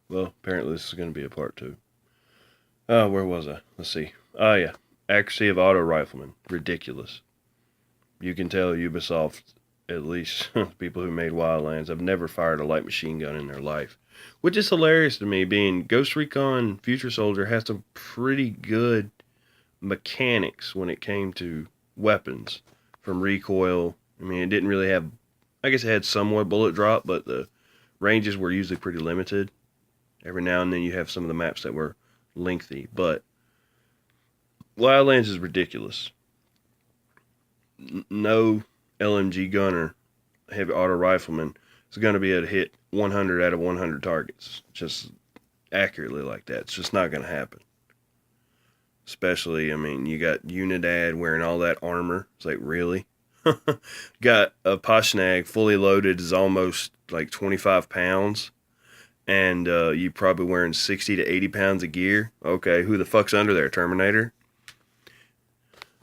Well, apparently this is going to be a part two. Oh, where was I? Let's see. Oh, yeah. Accuracy of auto rifleman. Ridiculous. You can tell Ubisoft, at least people who made Wildlands, have never fired a light machine gun in their life. Which is hilarious to me, being Ghost Recon Future Soldier has some pretty good mechanics when it came to weapons. From recoil. I mean, it didn't really have. I guess it had somewhat bullet drop, but the ranges were usually pretty limited. Every now and then you have some of the maps that were lengthy, but Wildlands is ridiculous. No LMG gunner, heavy auto rifleman, is going to be able to hit 100 out of 100 targets just accurately like that. It's just not going to happen. Especially, I mean, you got Unidad wearing all that armor. It's like, really? Got a Pashnag fully loaded is almost like 25 pounds. And you probably wearing 60 to 80 pounds of gear. Okay, who the fuck's under there? Terminator?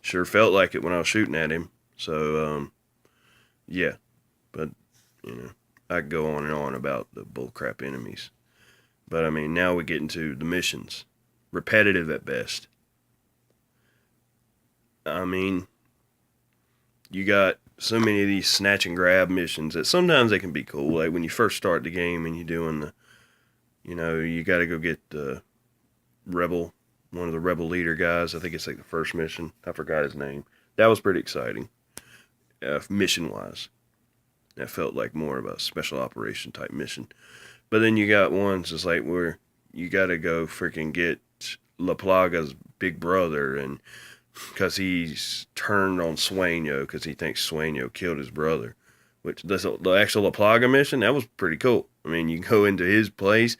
Sure felt like it when I was shooting at him. So, yeah. But, I could go on and on about the bullcrap enemies. But, I mean, now we get into the missions. Repetitive at best. I mean, you got so many of these snatch and grab missions that sometimes they can be cool. Like when you first start the game and you're doing the, you got to go get the rebel, one of the rebel leader guys. I think it's like the first mission. I forgot his name. That was pretty exciting, mission wise. That felt like more of a special operation type mission. But then you got ones just like where you got to go freaking get La Plaga's big brother, and because he's turned on Sueño because he thinks Sueño killed his brother. Which the actual La Plaga mission, that was pretty cool. I mean, you go into his place,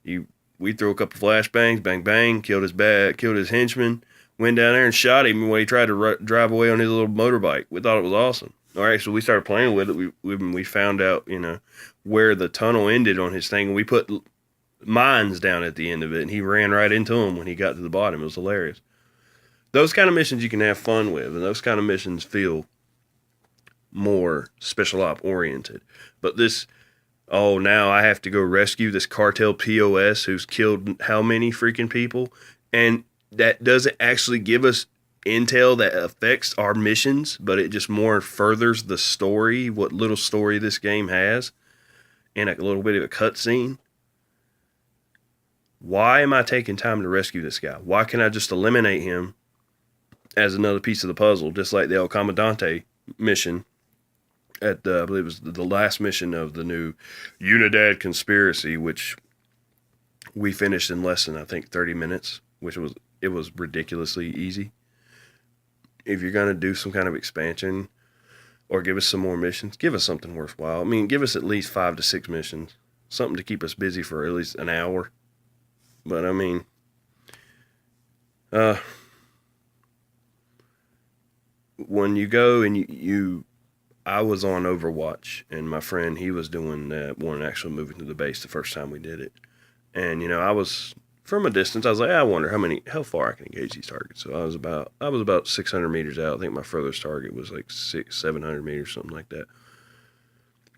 we threw a couple flashbangs, bang bang, killed his henchman, went down there and shot him when he tried to drive away on his little motorbike. We thought it was awesome. All right, so we started playing with it. We found out where the tunnel ended on his thing, and we put mines down at the end of it, and he ran right into them when he got to the bottom. It was hilarious. Those kind of missions you can have fun with, and those kind of missions feel more special op oriented. But this, oh, now I have to go rescue this cartel POS who's killed how many freaking people, and that doesn't actually give us intel that affects our missions, but it just more furthers the story, what little story this game has, and a little bit of a cutscene. Why am I taking time to rescue this guy? Why can't I just eliminate him as another piece of the puzzle, just like the El Comandante mission at I believe it was the last mission of the new Unidad conspiracy, which we finished in less than I think 30 minutes, which was ridiculously easy. If you're gonna do some kind of expansion or give us some more missions, give us something worthwhile. I mean, give us at least 5 to 6 missions, something to keep us busy for at least an hour. But I mean, when you go and I was on Overwatch, and my friend, he was doing that one, actually moving to the base the first time we did it. And, I was, from a distance, I was like, I wonder how far I can engage these targets. So I was about 600 meters out. I think my furthest target was like 700 meters, something like that.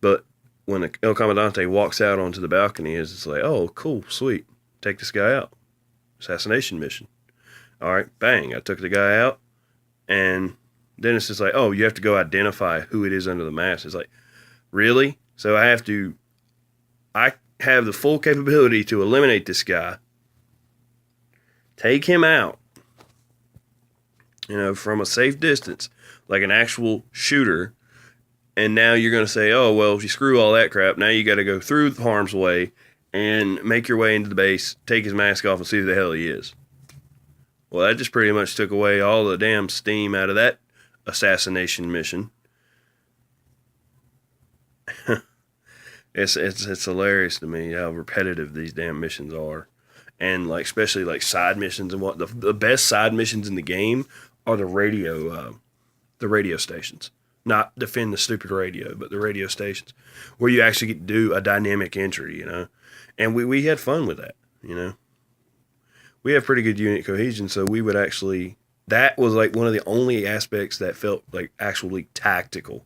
But when the El Comandante walks out onto the balcony, it's like, oh, cool, sweet. Take this guy out. Assassination mission. All right, bang. I took the guy out, and then it's just like, oh, you have to go identify who it is under the mask. It's like, really? So I have the full capability to eliminate this guy, take him out, from a safe distance, like an actual shooter. And now you're going to say, oh, well, if you screw all that crap, now you got to go through harm's way and make your way into the base, take his mask off, and see who the hell he is. Well, that just pretty much took away all the damn steam out of that assassination mission. It's hilarious to me how repetitive these damn missions are, and like especially like side missions, and what the best side missions in the game are the radio stations. Not defend the stupid radio, but the radio stations where you actually get to do a dynamic entry, and we had fun with that, We have pretty good unit cohesion, so we would actually, that was like one of the only aspects that felt like actually tactical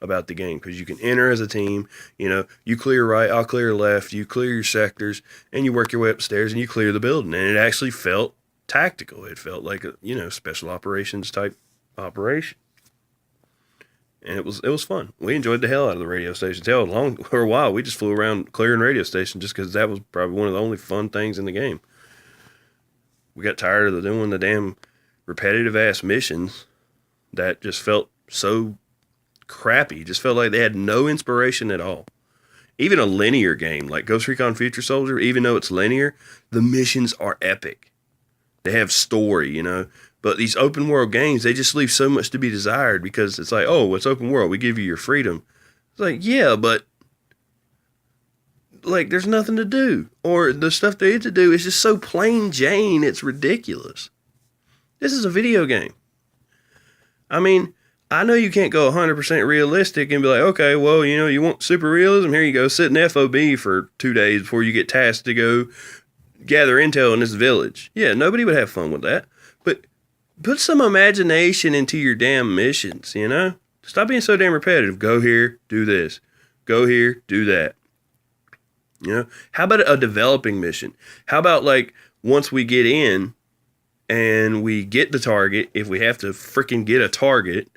about the game, because you can enter as a team. You know, you clear right, I'll clear left, you clear your sectors, and you work your way upstairs and you clear the building. And it actually felt tactical. It felt like a, you know, special operations type operation. And it was fun. We enjoyed the hell out of the radio stations. Hell, for a while, we just flew around clearing radio stations just because that was probably one of the only fun things in the game. We got tired of doing the damn repetitive-ass missions that just felt so crappy. Just felt like they had no inspiration at all. Even a linear game like Ghost Recon Future Soldier, even though it's linear, the missions are epic. They have story, you know. But these open world games, they just leave so much to be desired, because it's like, oh, it's open world, we give you your freedom. It's like, yeah, but like there's nothing to do. Or the stuff there is to do is just so plain Jane, it's ridiculous. This is a video game. I mean, I know you can't go 100% realistic and be like, okay, well, you know, you want super realism? Here you go, sit in FOB for 2 days before you get tasked to go gather intel in this village. Yeah, nobody would have fun with that. But put some imagination into your damn missions, you know? Stop being so damn repetitive. Go here, do this. Go here, do that. You know? How about a developing mission? How about, like, once we get in and we get the target, if we have to freaking get a target,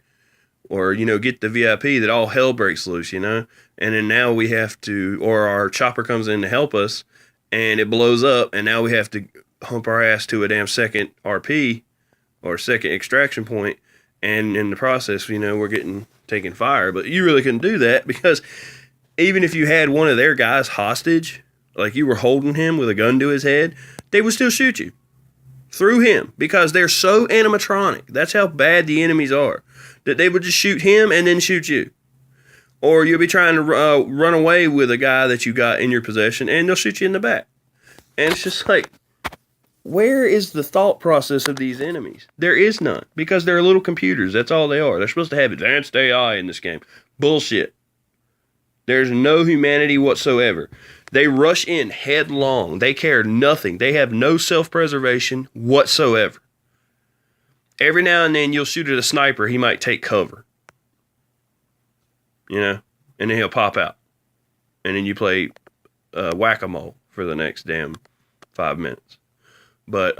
or, you know, get the VIP, that all hell breaks loose, you know? And then now we have to, or our chopper comes in to help us, and it blows up, and now we have to hump our ass to a damn second RP, or second extraction point, and in the process, you know, we're taking fire. But you really couldn't do that, because even if you had one of their guys hostage, like you were holding him with a gun to his head, they would still shoot you through him, because they're so animatronic. That's how bad the enemies are, that they would just shoot him and then shoot you. Or you'll be trying to run away with a guy that you got in your possession, and they'll shoot you in the back. And it's just like, where is the thought process of these enemies? There is none, because they're little computers. That's all they are. They're supposed to have advanced AI in this game. Bullshit. There's no humanity whatsoever. They rush in headlong. They care nothing. They have no self-preservation whatsoever. Every now and then you'll shoot at a sniper. He might take cover. You know? And then he'll pop out. And then you play whack-a-mole for the next damn 5 minutes. But,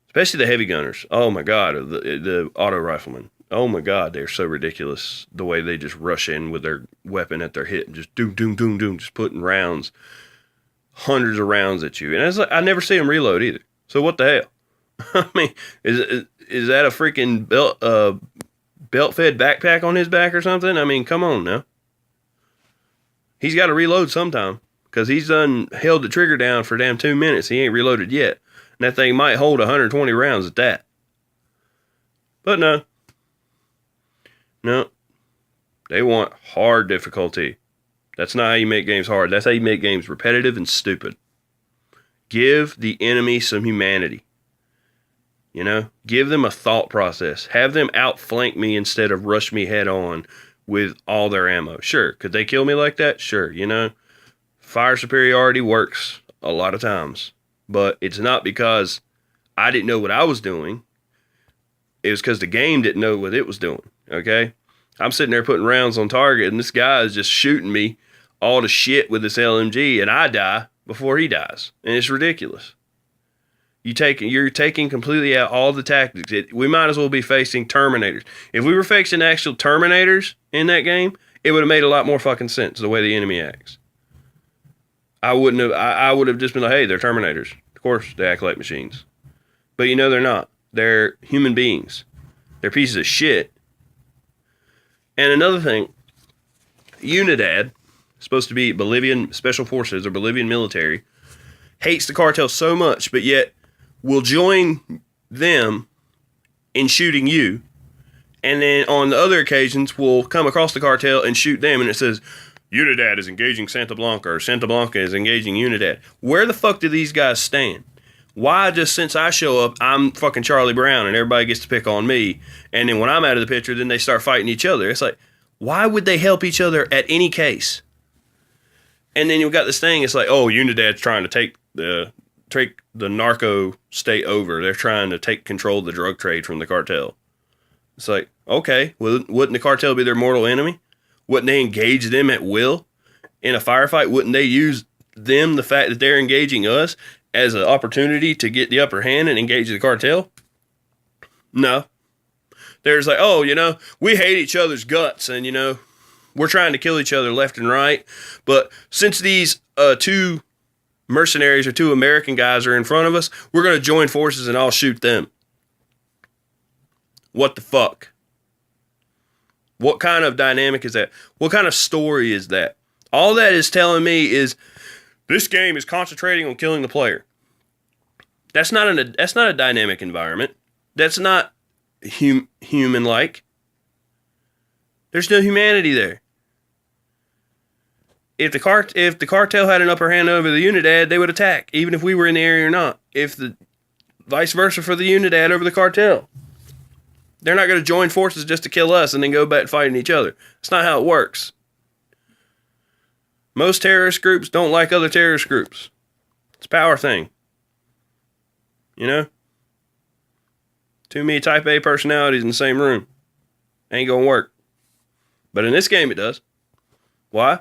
especially the heavy gunners. Oh my God. The auto riflemen. Oh my God, they're so ridiculous. The way they just rush in with their weapon at their hip and just doom, doom, doom, doom, just putting rounds, hundreds of rounds at you. And it's like, I never see them reload either. So what the hell? I mean, is that a freaking belt-fed backpack on his back or something? I mean, come on now. He's got to reload sometime, because he's done held the trigger down for damn 2 minutes. He ain't reloaded yet. And that thing might hold 120 rounds at that. But no. No, they want hard difficulty. That's not how you make games hard. That's how you make games repetitive and stupid. Give the enemy some humanity. You know, give them a thought process. Have them outflank me instead of rush me head on with all their ammo. Sure, could they kill me like that? Sure, you know, fire superiority works a lot of times. But it's not because I didn't know what I was doing. It was because the game didn't know what it was doing. Okay? I'm sitting there putting rounds on target, and this guy is just shooting me all the shit with this LMG, and I die before he dies. And it's ridiculous. You're taking completely out all the tactics. We might as well be facing Terminators. If we were facing actual Terminators in that game, it would have made a lot more fucking sense the way the enemy acts. I would have just been like, hey, they're Terminators. Of course they act like machines. But you know they're not. They're human beings. They're pieces of shit. And another thing, Unidad, supposed to be Bolivian Special Forces or Bolivian military, hates the cartel so much, but yet will join them in shooting you. And then on the other occasions will come across the cartel and shoot them, and it says, Unidad is engaging Santa Blanca, or Santa Blanca is engaging Unidad. Where the fuck do these guys stand? Why just since I show up, I'm fucking Charlie Brown and everybody gets to pick on me, and then when I'm out of the picture, then they start fighting each other? It's like, why would they help each other at any case? And then you've got this thing, it's like, oh, Unidad's trying to take the narco state over. They're trying to take control of the drug trade from the cartel. It's like, okay, well, wouldn't the cartel be their mortal enemy? Wouldn't they engage them at will in a firefight? Wouldn't they use them, the fact that they're engaging us, as an opportunity to get the upper hand and engage the cartel? No. There's like, oh, we hate each other's guts, and, we're trying to kill each other left and right. But since these two mercenaries or two American guys are in front of us, we're going to join forces and I'll shoot them. What the fuck? What kind of dynamic is that? What kind of story is that? All that is telling me is this game is concentrating on killing the player. That's not a dynamic environment. That's not human-like. There's no humanity there. If the cartel had an upper hand over the Unidad, they would attack, even if we were in the area or not. If the vice versa for the Unidad over the cartel. They're not going to join forces just to kill us and then go back fighting each other. That's not how it works. Most terrorist groups don't like other terrorist groups. It's a power thing. Too many type A personalities in the same room. Ain't going to work. But in this game it does. Why?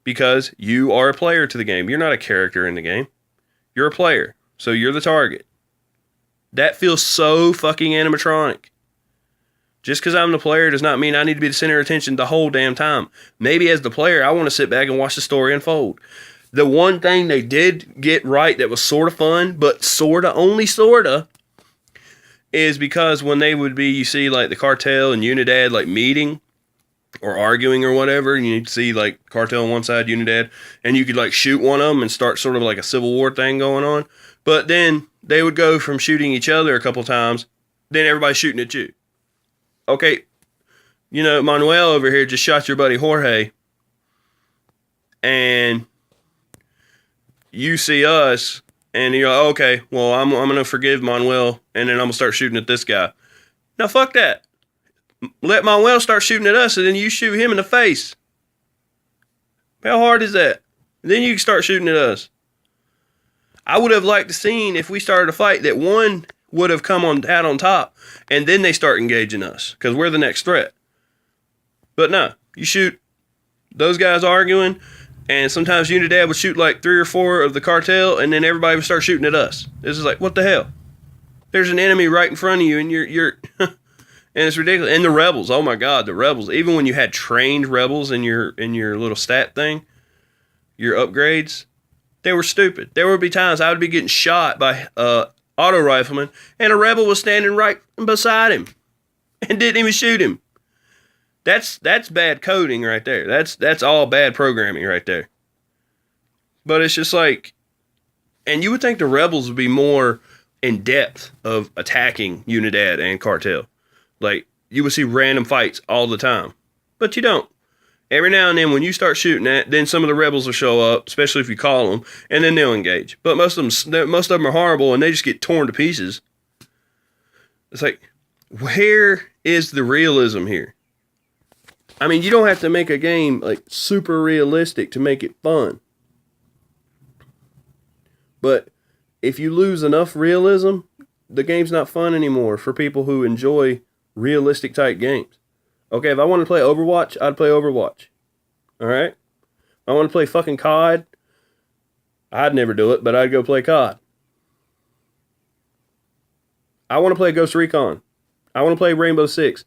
Because you are a player to the game. You're not a character in the game. You're a player. So you're the target. That feels so fucking animatronic. Just because I'm the player does not mean I need to be the center of attention the whole damn time. Maybe as the player, I want to sit back and watch the story unfold. The one thing they did get right that was sort of fun, but only sorta, is because when they would be, you see like the cartel and Unidad like meeting or arguing or whatever, and you'd see like cartel on one side, Unidad, and you could like shoot one of them and start sort of like a civil war thing going on. But then they would go from shooting each other a couple times, then everybody's shooting at you. Okay, Manuel over here just shot your buddy Jorge, and you see us, and you're like, okay, well, I'm going to forgive Manuel, and then I'm going to start shooting at this guy. Now, fuck that. Let Manuel start shooting at us, and then you shoot him in the face. How hard is that? And then you can start shooting at us. I would have liked to seen, if we started a fight, that one would have come out on top, and then they start engaging us, because we're the next threat. But no, you shoot those guys arguing, and sometimes Unidad would shoot like 3 or 4 of the cartel, and then everybody would start shooting at us. This is like, what the hell? There's an enemy right in front of you, and you're and it's ridiculous. And the rebels, oh my god, the rebels. Even when you had trained rebels in your little stat thing, your upgrades, they were stupid. There would be times I would be getting shot by auto rifleman, and a rebel was standing right beside him and didn't even shoot him. That's bad coding right there. That's all bad programming right there. But it's just like, and you would think the rebels would be more in depth of attacking Unidad and cartel. Like, you would see random fights all the time. But you don't. Every now and then when you start shooting at, then some of the rebels will show up, especially if you call them, and then they'll engage. But most of them are horrible, and they just get torn to pieces. It's like, where is the realism here? I mean, you don't have to make a game like super realistic to make it fun. But if you lose enough realism, the game's not fun anymore for people who enjoy realistic type games. Okay, if I wanted to play Overwatch, I'd play Overwatch. Alright? If I want to play fucking COD, I'd never do it, but I'd go play COD. I want to play Ghost Recon. I want to play Rainbow Six.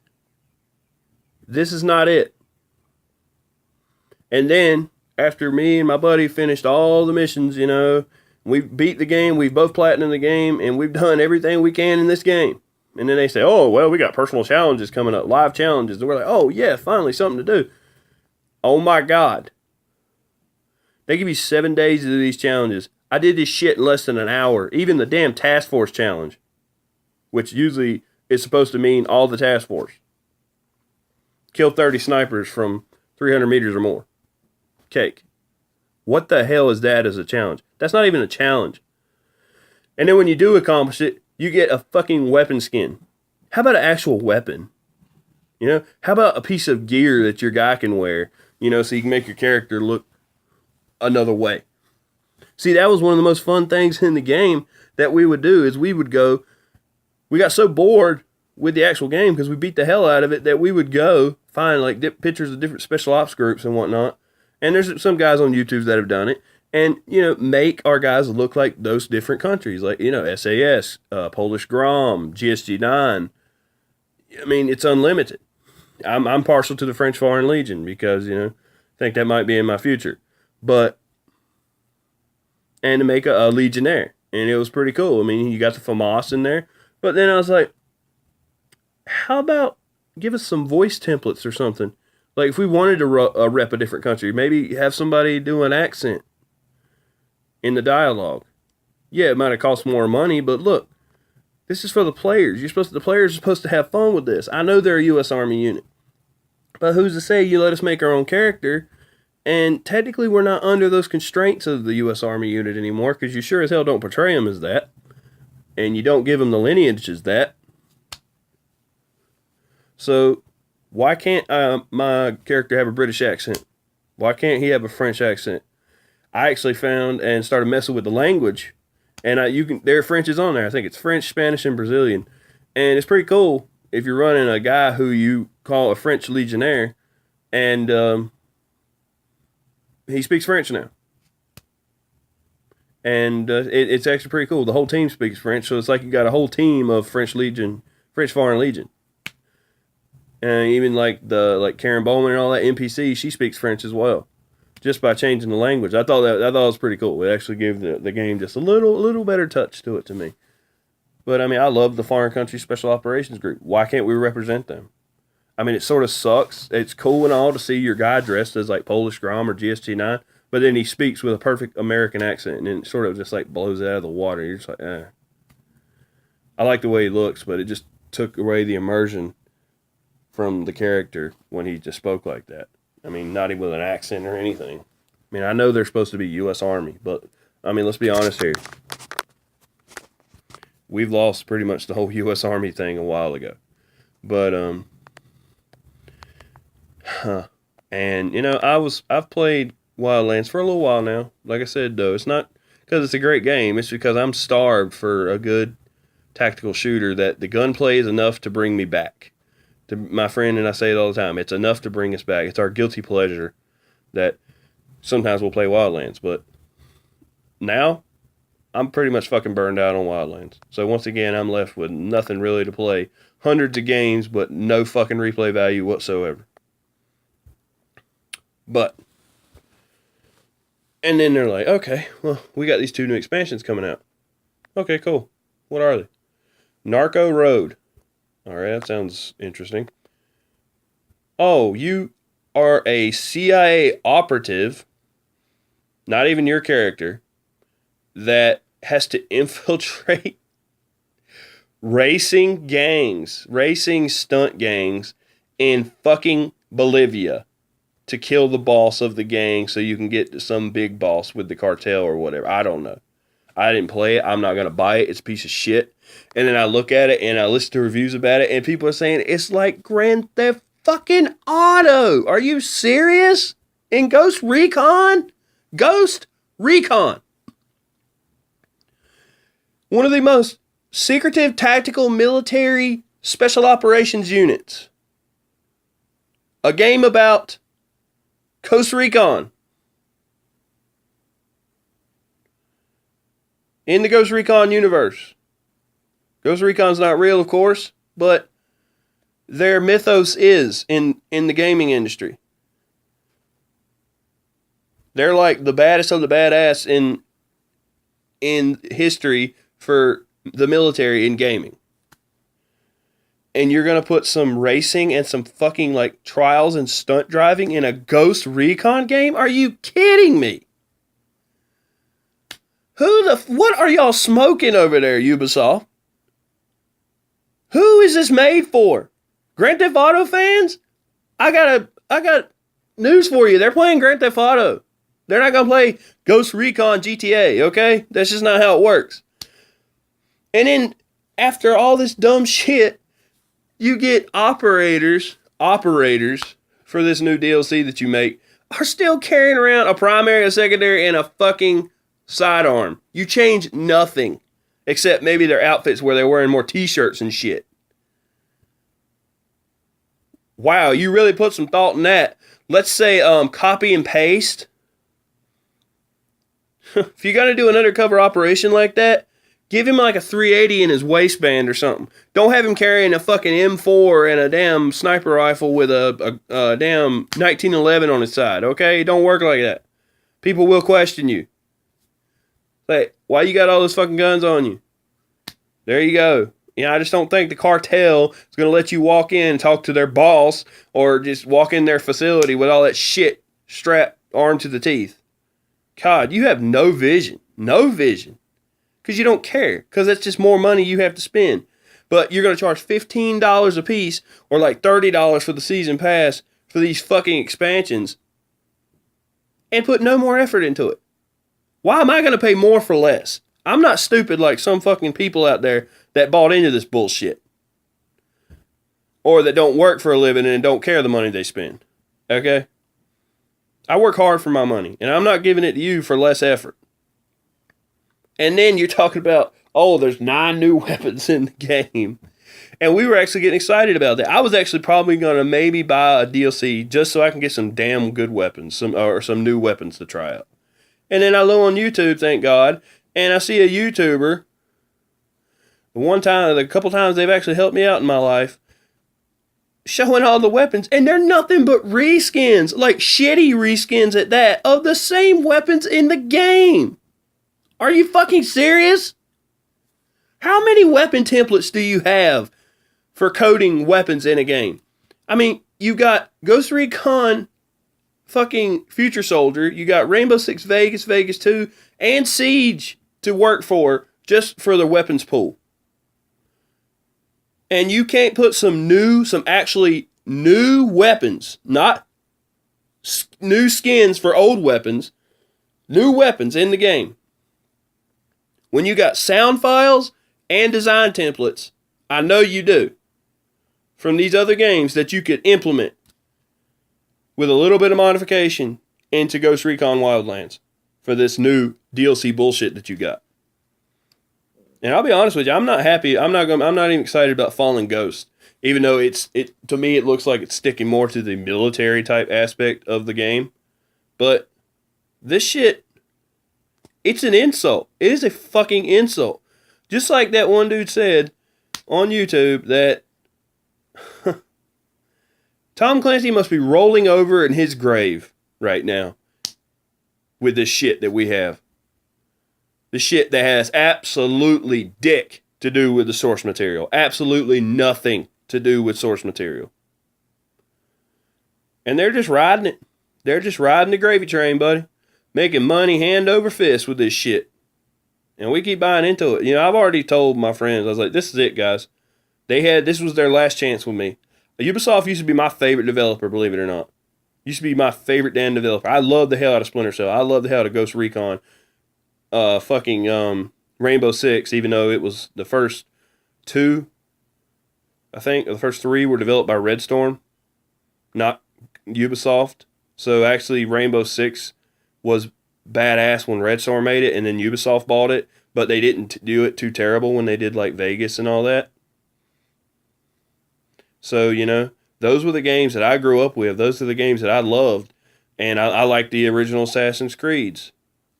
This is not it. And then, after me and my buddy finished all the missions, we beat the game, we've both platinum the game, and we've done everything we can in this game. And then they say, oh, well, we got personal challenges coming up, live challenges. And we're like, oh, yeah, finally something to do. Oh, my God. They give you 7 days to do these challenges. I did this shit in less than an hour. Even the damn task force challenge, which usually is supposed to mean all the task force. Kill 30 snipers from 300 meters or more. Cake. What the hell is that as a challenge? That's not even a challenge. And then when you do accomplish it, you get a fucking weapon skin. How about an actual weapon? How about a piece of gear that your guy can wear, so you can make your character look another way. See, that was one of the most fun things in the game that we would do is we would go, we got so bored with the actual game, because we beat the hell out of it, that we would go find like pictures of different special ops groups and whatnot. And there's some guys on YouTube that have done it. And, make our guys look like those different countries. Like, SAS, Polish Grom, GSG-9. I mean, it's unlimited. I'm partial to the French Foreign Legion because, I think that might be in my future. And to make a Legionnaire. And it was pretty cool. I mean, you got the FAMAS in there. But then I was like, how about give us some voice templates or something? Like, if we wanted to rep a different country, maybe have somebody do an accent in the dialogue. Yeah, it might have cost more money, but look, this is for the players. The players are supposed to have fun with this. I know they're a U.S. Army unit, but who's to say you let us make our own character? And technically, we're not under those constraints of the U.S. Army unit anymore, because you sure as hell don't portray them as that, and you don't give them the lineage as that. So, why can't my character have a British accent? Why can't he have a French accent? I actually found and started messing with the language, and there French is on there. I think it's French, Spanish, and Brazilian, and it's pretty cool if you're running a guy who you call a French Legionnaire, and he speaks French now, and it's actually pretty cool. The whole team speaks French, so it's like you got a whole team of French Foreign Legion. And even like Karen Bowman and all that NPC, she speaks French as well, just by changing the language. I thought it was pretty cool. It actually gave the game just a little better touch to it to me. But I mean, I love the Foreign Country Special Operations Group. Why can't we represent them? I mean, it sort of sucks. It's cool and all to see your guy dressed as like Polish Grom or GSG-9, but then he speaks with a perfect American accent, and it sort of just like blows it out of the water. You're just like, eh. I like the way he looks, but it just took away the immersion from the character when he just spoke like that. I mean, not even with an accent or anything. I mean, I know they're supposed to be U.S. Army, but, I mean, let's be honest here. We've lost pretty much the whole U.S. Army thing a while ago. But, and, I've played Wildlands for a little while now. Like I said, though, it's not because it's a great game. It's because I'm starved for a good tactical shooter that the gunplay is enough to bring me back. To my friend, and I say it all the time, it's enough to bring us back. It's our guilty pleasure that sometimes we'll play Wildlands, but now I'm pretty much fucking burned out on Wildlands. So once again, I'm left with nothing really to play. Hundreds of games, but no fucking replay value whatsoever. And then they're like, okay, well, we got these 2 new expansions coming out. Okay, cool. What are they? Narco Road. All right, that sounds interesting. Oh, you are a CIA operative, not even your character, that has to infiltrate racing stunt gangs in fucking Bolivia to kill the boss of the gang so you can get to some big boss with the cartel or whatever. I don't know. I didn't play it. I'm not going to buy it. It's a piece of shit. And then I look at it and I listen to reviews about it and people are saying it's like Grand Theft fucking Auto. Are you serious? In Ghost Recon? Ghost Recon. One of the most secretive tactical military special operations units. A game about Ghost Recon. In the Ghost Recon universe. Ghost Recon's not real, of course, but their mythos is in the gaming industry. They're like the baddest of the badass in history for the military in gaming. And you're going to put some racing and some fucking like trials and stunt driving in a Ghost Recon game? Are you kidding me? What are y'all smoking over there, Ubisoft? Who is this made for? Grand Theft Auto fans? I got news for you. They're playing Grand Theft Auto. They're not going to play Ghost Recon GTA, okay? That's just not how it works. And then, after all this dumb shit, you get operators for this new DLC that you make are still carrying around a primary, a secondary, and a fucking sidearm. You change nothing. Except maybe their outfits where they're wearing more t-shirts and shit. Wow, you really put some thought in that. Let's say copy and paste. If you got to do an undercover operation like that, give him like a 380 in his waistband or something. Don't have him carrying a fucking M4 and a damn sniper rifle with a damn 1911 on his side, okay? Don't work like that. People will question you. Like, why you got all those fucking guns on you? There you go. I just don't think the cartel is going to let you walk in and talk to their boss or just walk in their facility with all that shit strapped armed to the teeth. God, you have no vision. No vision. Because you don't care. Because that's just more money you have to spend. But you're going to charge $15 a piece or like $30 for the season pass for these fucking expansions and put no more effort into it. Why am I going to pay more for less? I'm not stupid like some fucking people out there that bought into this bullshit. Or that don't work for a living and don't care the money they spend. Okay? I work hard for my money, and I'm not giving it to you for less effort. And then you're talking about, oh, there's 9 new weapons in the game. And we were actually getting excited about that. I was actually probably going to maybe buy a DLC just so I can get some damn good weapons, some new weapons to try out. And then I look on YouTube, thank God, and I see a YouTuber. A couple times they've actually helped me out in my life, showing all the weapons, and they're nothing but reskins, like shitty reskins at that, of the same weapons in the game. Are you fucking serious? How many weapon templates do you have for coding weapons in a game? I mean, you got Ghost Recon fucking Future Soldier, you got Rainbow Six Vegas, Vegas 2, and Siege to work for just for the weapons pool. And you can't put some actually new weapons, not new skins for old weapons, new weapons in the game. When you got sound files and design templates, I know you do, from these other games that you could implement with a little bit of modification into Ghost Recon Wildlands for this new DLC bullshit that you got. And I'll be honest with you, I'm not happy. I'm not even excited about Fallen Ghost, even though to me it looks like it's sticking more to the military type aspect of the game. But this shit, it's an insult. It is a fucking insult. Just like that one dude said on YouTube that Tom Clancy must be rolling over in his grave right now with this shit that we have. The shit that has absolutely dick to do with the source material. Absolutely nothing to do with source material. And they're just riding it. They're just riding the gravy train, buddy. Making money hand over fist with this shit. And we keep buying into it. I've already told my friends, I was like, this is it, guys. This was their last chance with me. Ubisoft used to be my favorite developer, believe it or not. Used to be my favorite damn developer. I love the hell out of Splinter Cell. I love the hell out of Ghost Recon. Rainbow Six, even though it was the first 2, I think, or the first 3 were developed by Red Storm, not Ubisoft. So actually Rainbow Six was badass when Red Storm made it, and then Ubisoft bought it, but they didn't do it too terrible when they did like Vegas and all that. So, those were the games that I grew up with. Those are the games that I loved, and I liked the original Assassin's Creeds.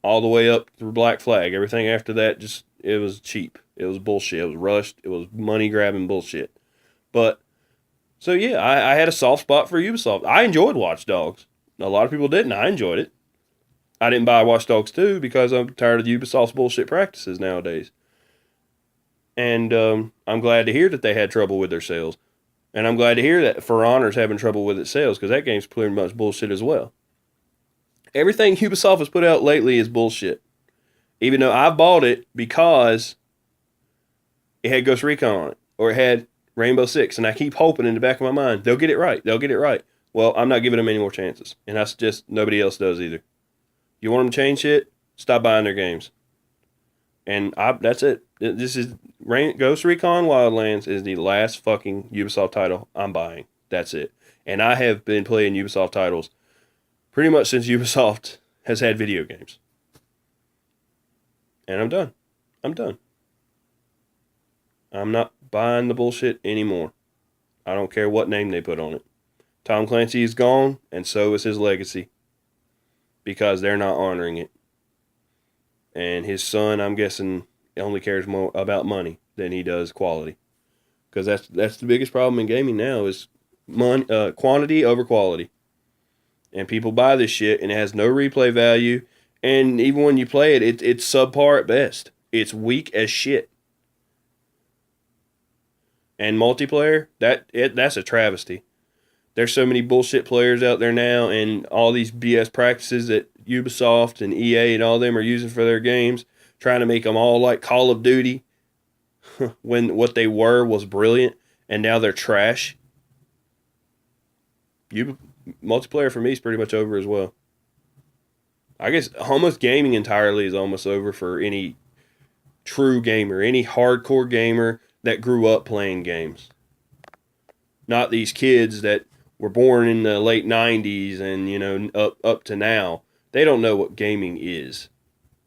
All the way up through Black Flag. Everything after that, it was cheap. It was bullshit. It was rushed. It was money-grabbing bullshit. But, so yeah, I had a soft spot for Ubisoft. I enjoyed Watch Dogs. A lot of people didn't. I enjoyed it. I didn't buy Watch Dogs 2 because I'm tired of Ubisoft's bullshit practices nowadays. And I'm glad to hear that they had trouble with their sales. And I'm glad to hear that For Honor's having trouble with its sales because that game's pretty much bullshit as well. Everything Ubisoft has put out lately is bullshit. Even though I bought it because it had Ghost Recon on it. Or it had Rainbow Six. And I keep hoping in the back of my mind, they'll get it right. They'll get it right. Well, I'm not giving them any more chances. And I suggest nobody else does either. You want them to change shit? Stop buying their games. And that's it. This is Ghost Recon Wildlands is the last fucking Ubisoft title I'm buying. That's it. And I have been playing Ubisoft titles pretty much since Ubisoft has had video games. And I'm done. I'm not buying the bullshit anymore. I don't care what name they put on it. Tom Clancy is gone, and so is his legacy because they're not honoring it. And his son, I'm guessing, only cares more about money than he does quality, because that's the biggest problem in gaming now is money, quantity over quality. And people buy this shit, and it has no replay value. And even when you play it, it's subpar at best. It's weak as shit. And multiplayer, that's a travesty. There's so many bullshit players out there now, and all these BS practices that Ubisoft and EA and all them are using for their games, trying to make them all like Call of Duty, when what they were was brilliant, and now they're trash. Multiplayer for me is pretty much over as well. I guess almost gaming entirely is almost over for any true gamer, any hardcore gamer that grew up playing games. Not these kids that were born in the late 90s and, you know, up to now. They don't know what gaming is.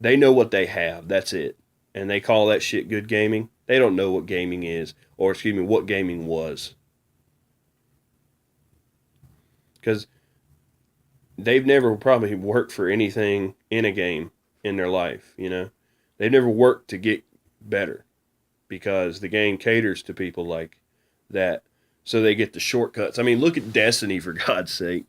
They know what they have. That's it. And they call that shit good gaming. They don't know what gaming is, or excuse me, what gaming was. Because they've never probably worked for anything in a game in their life, you know. They've never worked to get better because the game caters to people like that. So they get the shortcuts. I mean, look at Destiny, for God's sake.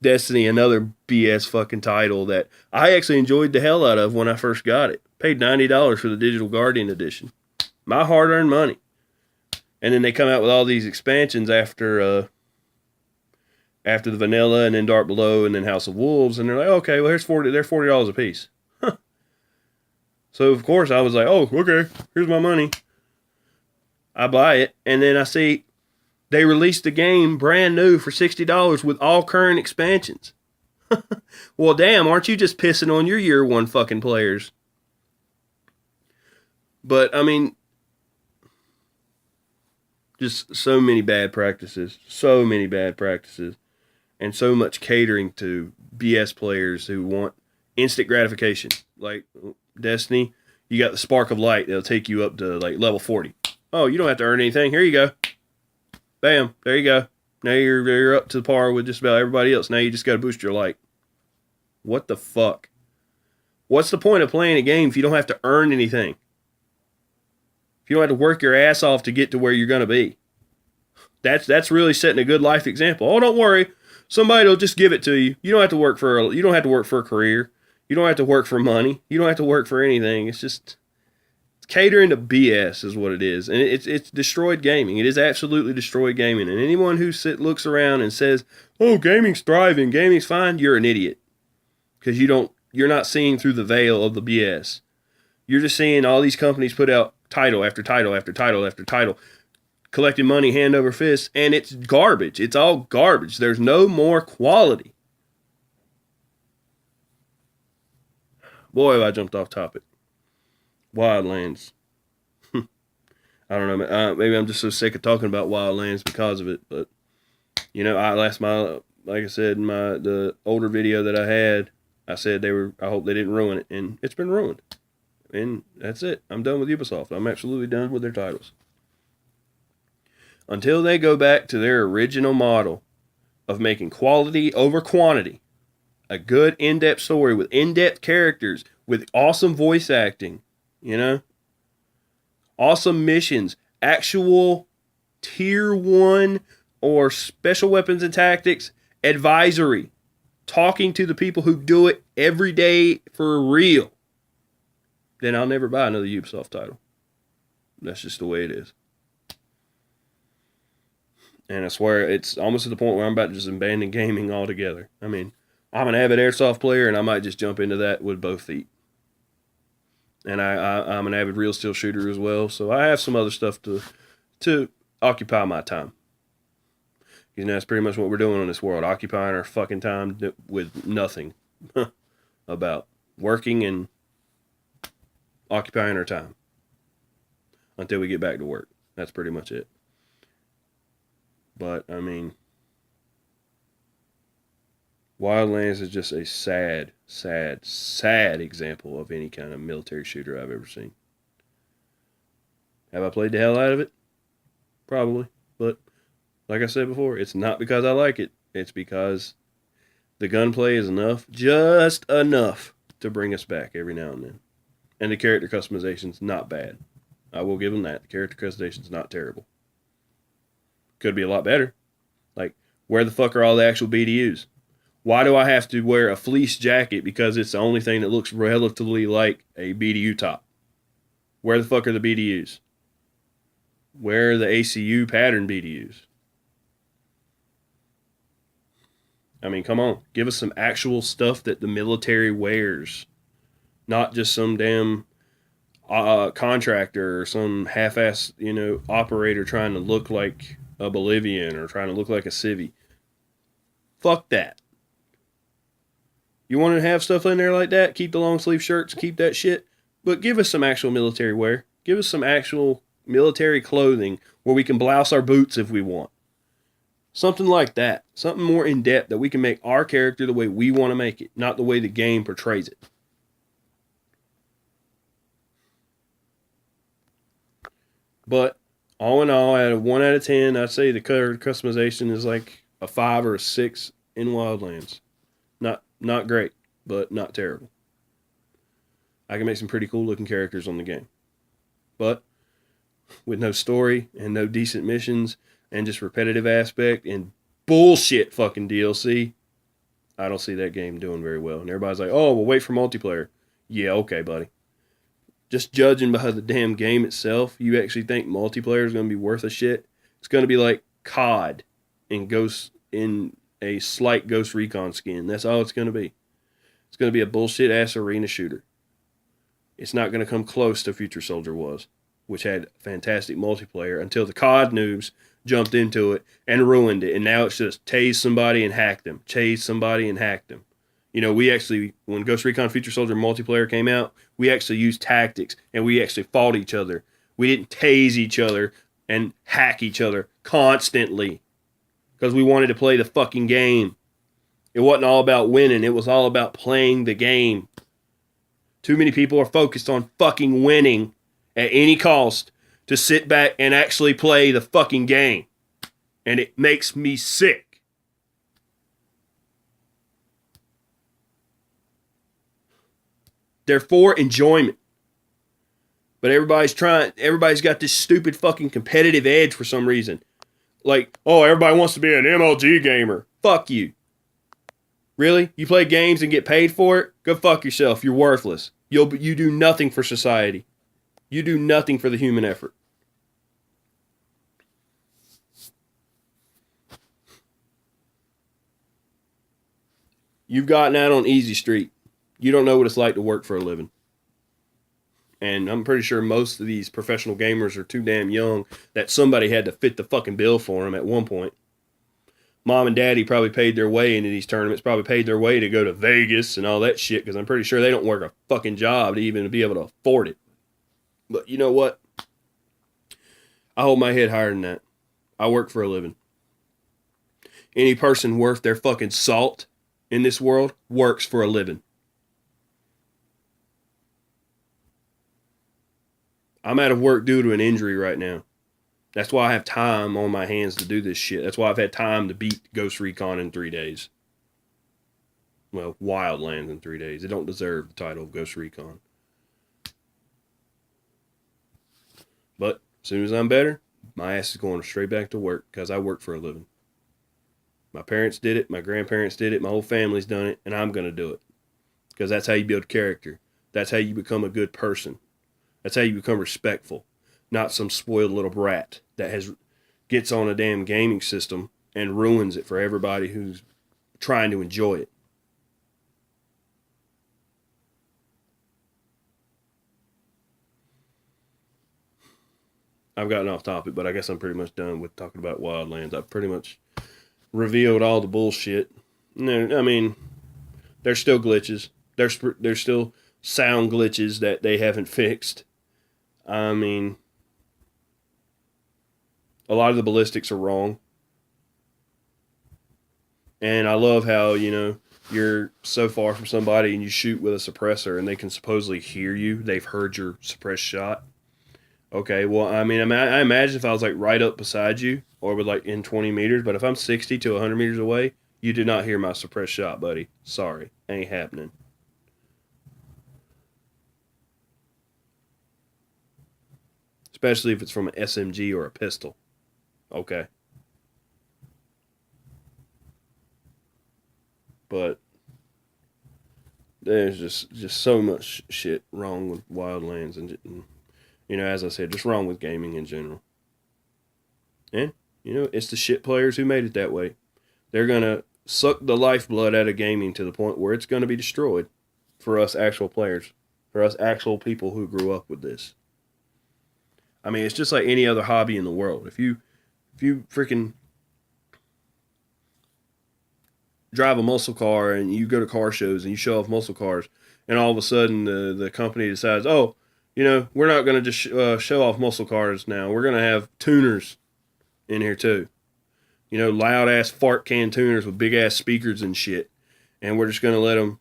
Destiny, another BS fucking title that I actually enjoyed the hell out of when I first got it. Paid $90 for the Digital Guardian edition. My hard-earned money. And then they come out with all these expansions after the vanilla, and then Dark Below, and then House of Wolves, and they're like, okay, well, they're $40 a piece. Huh. So of course I was like, oh, okay, here's my money. I buy it, and then I see they released the game brand new for $60 with all current expansions. Well, damn, aren't you just pissing on your year one fucking players? But I mean, just so many bad practices, and so much catering to BS players who want instant gratification. Like Destiny, you got the Spark of Light that'll take you up to like level 40. Oh, you don't have to earn anything. Here you go. Bam, there you go. Now you're up to par with just about everybody else. Now you just got to boost your light. What the fuck? What's the point of playing a game if you don't have to earn anything? If you don't have to work your ass off to get to where you're going to be. That's really setting a good life example. Oh, don't worry. Somebody will just give it to you. You don't have to work for a career. You don't have to work for money. You don't have to work for anything. It's catering to BS is what it is. And it's destroyed gaming. It is absolutely destroyed gaming. And anyone who looks around and says, "Oh, gaming's thriving, gaming's fine," you're an idiot. Cuz you're not seeing through the veil of the BS. You're just seeing all these companies put out title after title after title after title, collecting money hand over fist, and it's garbage. It's all garbage. There's no more quality. Boy, have I jumped off topic. Wildlands. I don't know. Maybe I'm just so sick of talking about Wildlands because of it. But you know, like I said in the older video that I had, I said I hope they didn't ruin it, and it's been ruined. And that's it. I'm done with Ubisoft. I'm absolutely done with their titles. Until they go back to their original model of making quality over quantity, a good in-depth story with in-depth characters, with awesome voice acting, you know, awesome missions, actual tier 1 or special weapons and tactics advisory, talking to the people who do it every day for real, then I'll never buy another Ubisoft title. That's just the way it is. And I swear, it's almost to the point where I'm about to just abandon gaming altogether. I mean, I'm an avid airsoft player, and I might just jump into that with both feet. And I'm an avid real steel shooter as well, so I have some other stuff to occupy my time. You know, that's pretty much what we're doing in this world, occupying our fucking time with nothing about working and occupying our time until we get back to work. That's pretty much it. But, I mean, Wildlands is just a sad, sad, sad example of any kind of military shooter I've ever seen. Have I played the hell out of it? Probably. But Like I said before, it's not because I like it. It's because the gunplay is enough, just enough, to bring us back every now and then. And the character customization's not bad. I will give them that. The character customization's not terrible. Could be a lot better. Like, where the fuck are all the actual BDUs? Why do I have to wear a fleece jacket because it's the only thing that looks relatively like a BDU top? Where the fuck are the BDUs? Where are the ACU pattern BDUs? I mean, come on. Give us some actual stuff that the military wears. Not just some damn contractor or some half-ass, operator trying to look like a Bolivian or trying to look like a civvy. Fuck that. You want to have stuff in there like that? Keep the long sleeve shirts, keep that shit. But give us some actual military wear. Give us some actual military clothing where we can blouse our boots if we want. Something like that. Something more in depth that we can make our character the way we want to make it, not the way the game portrays it. But all in all, out of 1 out of 10, I'd say the color customization is like a 5 or a 6 in Wildlands. Not great, but not terrible. I can make some pretty cool looking characters on the game. But with no story and no decent missions and just repetitive aspect and bullshit fucking DLC, I don't see that game doing very well. And everybody's like, oh, we'll wait for multiplayer. Yeah, okay, buddy. Just judging by the damn game itself, you actually think multiplayer is going to be worth a shit? It's going to be like COD in a slight Ghost Recon skin. That's all it's going to be. It's going to be a bullshit ass arena shooter. It's not going to come close to Future Soldier was, which had fantastic multiplayer until the COD noobs jumped into it and ruined it. And now it's just tase somebody and hack them. Chase somebody and hack them. We actually, when Ghost Recon Future Soldier multiplayer came out, we actually used tactics and we actually fought each other. We didn't tase each other and hack each other constantly because we wanted to play the fucking game. It wasn't all about winning. It was all about playing the game. Too many people are focused on fucking winning at any cost to sit back and actually play the fucking game. And it makes me sick. They're for enjoyment. But everybody's got this stupid fucking competitive edge for some reason. Like, oh, everybody wants to be an MLG gamer. Fuck you. Really? You play games and get paid for it? Go fuck yourself. You're worthless. You do nothing for society. You do nothing for the human effort. You've gotten out on easy street. You don't know what it's like to work for a living. And I'm pretty sure most of these professional gamers are too damn young that somebody had to fit the fucking bill for them at one point. Mom and daddy probably paid their way into these tournaments, probably paid their way to go to Vegas and all that shit, because I'm pretty sure they don't work a fucking job to even be able to afford it. But you know what? I hold my head higher than that. I work for a living. Any person worth their fucking salt in this world works for a living. I'm out of work due to an injury right now. That's why I have time on my hands to do this shit. That's why I've had time to beat Ghost Recon in 3 days. Well, Wildlands in 3 days. It don't deserve the title of Ghost Recon. But as soon as I'm better, my ass is going straight back to work because I work for a living. My parents did it. My grandparents did it. My whole family's done it. And I'm going to do it. Because that's how you build character. That's how you become a good person. That's how you become respectful. Not some spoiled little brat that gets on a damn gaming system and ruins it for everybody who's trying to enjoy it. I've gotten off topic, but I guess I'm pretty much done with talking about Wildlands. I've pretty much revealed all the bullshit. No, I mean, there's still glitches. There's still sound glitches that they haven't fixed. I mean, a lot of the ballistics are wrong. And I love how, you're so far from somebody and you shoot with a suppressor and they can supposedly hear you. They've heard your suppressed shot. Okay, well, I imagine if I was like right up beside you or with like in 20 meters, but if I'm 60 to 100 meters away, you did not hear my suppressed shot, buddy. Sorry, ain't happening. Especially if it's from an SMG or a pistol. Okay, but there's just so much shit wrong with wildlands and as I said, just wrong with gaming in general. And it's the shit players who made it that way. They're gonna suck the lifeblood out of gaming to the point where it's gonna be destroyed for us actual players, for us actual people who grew up with this. I mean, it's just like any other hobby in the world. If you freaking drive a muscle car and you go to car shows and you show off muscle cars, and all of a sudden the company decides, oh, we're not going to just show off muscle cars now. We're going to have tuners in here too. Loud ass fart can tuners with big ass speakers and shit. And we're just going to let them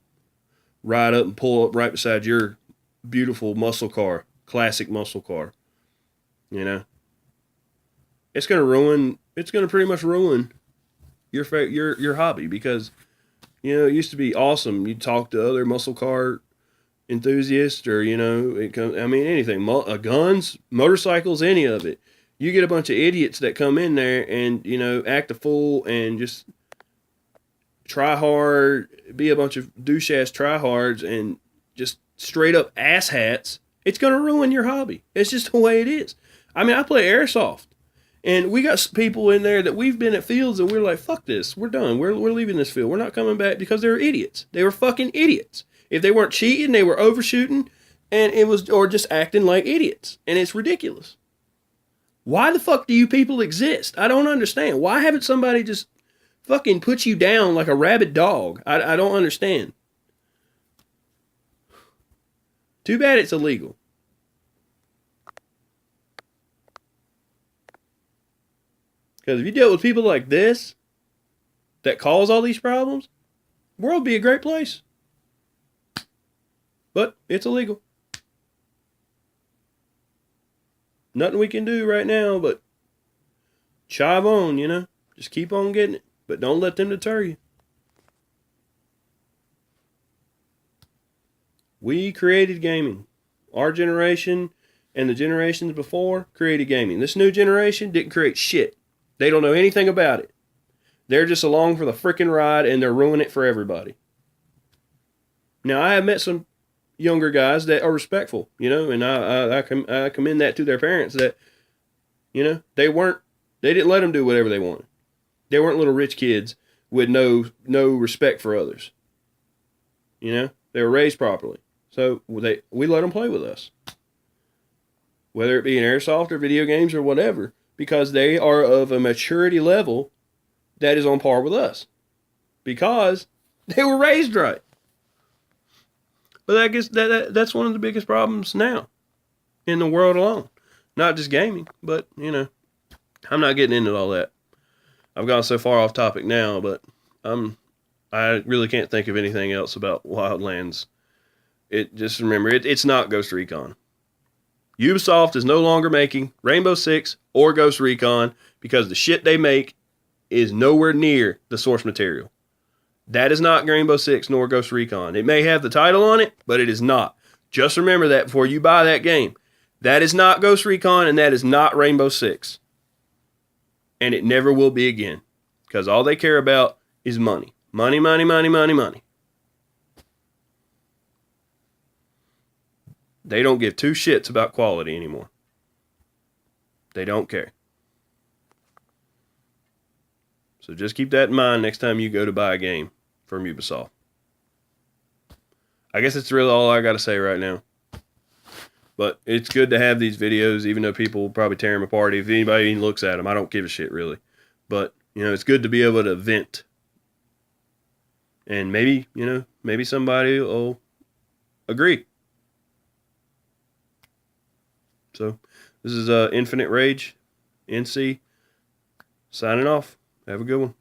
ride up and pull up right beside your beautiful muscle car, classic muscle car. It's going to ruin, it's going to pretty much ruin your hobby because, it used to be awesome. You talk to other muscle car enthusiast or anything, guns, motorcycles, any of it. You get a bunch of idiots that come in there and act a fool and just try hard, be a bunch of douche ass tryhards and just straight up asshats. It's gonna ruin your hobby. It's just the way it is. I play airsoft and we got people in there that we've been at fields and we're like, fuck this, we're done, we're leaving this field, we're not coming back because they were idiots. They were fucking idiots. If they weren't cheating, they were overshooting, and it was, or just acting like idiots. And it's ridiculous. Why the fuck do you people exist? I don't understand. Why haven't somebody just fucking put you down like a rabid dog? I don't understand. Too bad it's illegal. Because if you dealt with people like this that cause all these problems, the world would be a great place. But it's illegal. Nothing we can do right now but chive on, Just keep on getting it. But don't let them deter you. We created gaming. Our generation and the generations before created gaming. This new generation didn't create shit. They don't know anything about it. They're just along for the frickin' ride and they're ruining it for everybody. Now, I have met some younger guys that are respectful, and I commend that to their parents that, they didn't let them do whatever they wanted. They weren't little rich kids with no respect for others. They were raised properly. So we let them play with us. Whether it be in airsoft or video games or whatever, because they are of a maturity level that is on par with us. Because they were raised right. But I guess that's one of the biggest problems now in the world alone. Not just gaming, but, I'm not getting into all that. I've gone so far off topic now, but I really can't think of anything else about Wildlands. Just remember, it's not Ghost Recon. Ubisoft is no longer making Rainbow Six or Ghost Recon because the shit they make is nowhere near the source material. That is not Rainbow Six nor Ghost Recon. It may have the title on it, but it is not. Just remember that before you buy that game. That is not Ghost Recon and that is not Rainbow Six. And it never will be again. Because all they care about is money. Money, money, money, money, money. They don't give two shits about quality anymore. They don't care. So just keep that in mind next time you go to buy a game from Ubisoft. I guess that's really all I got to say right now. But it's good to have these videos, even though people will probably tear them apart. If anybody even looks at them, I don't give a shit, really. But, it's good to be able to vent. And maybe, maybe somebody will agree. So, this is Infinite Rage, NC, signing off. Have a good one.